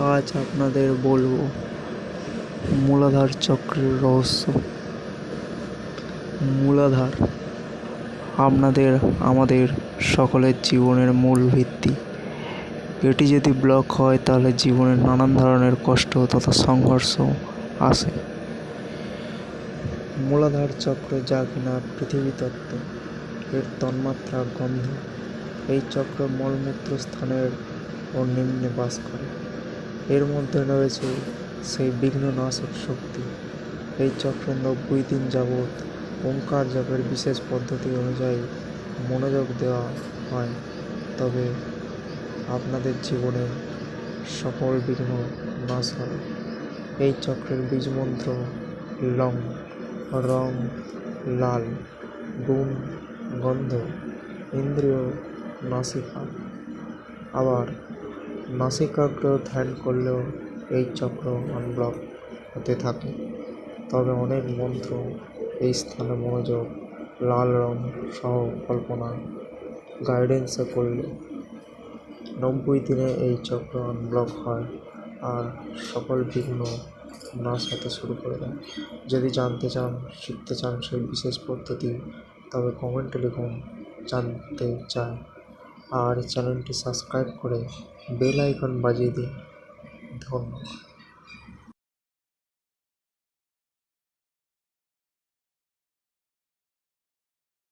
আজ আপনাদের বলবো মূলাধার চক্রের রহস্য। মূলাধার আমাদের সকলের জীবনের মূল ভিত্তি। এটি যদি ব্লক হয় তাহলে জীবনে নানান ধরনের কষ্ট তথা সংঘর্ষ আসে। মূলাধার চক্র যা কিনা পৃথিবী তত্ত্ব, এর তন্মাত্রা গন্ধ। এই চক্র মলমূত্র স্থানের ও নিম্নে বাস করে। এর মধ্যে রয়েছে সেই বিঘ্ননাশক শক্তি। এই চক্রে 90 দিন যাবৎ ওঙ্কার জপের বিশেষ পদ্ধতি অনুযায়ী মনোযোগ দেওয়া হয়, তবে আপনাদের জীবনের সকল বিঘ্ন নাশ হবে। এই চক্রের বীজমন্ত্র লং, রং লাল, গুণ গন্ধ, ইন্দ্রিয় নাসিকা। আবার নাসিকাগ্র ধ্যান করলেও এই চক্র আনব্লক হতে থাকে। তবে অনেক মন্ত্র, এই স্থানে মনোযোগ, লাল রং সহ কল্পনা, গাইডেন্সে করলে 90 দিনে এই চক্র আনব্লক হয় আর সকল বিঘ্ন নাশ হতে শুরু করে দেয়। যদি জানতে চান, শিখতে চান সেই বিশেষ পদ্ধতি, তবে কমেন্টে লিখুন জানতে চাই, আর চ্যানেলটি সাবস্ক্রাইব করে বেল আইকন বাজিয়ে দিন। ধন্যবাদ।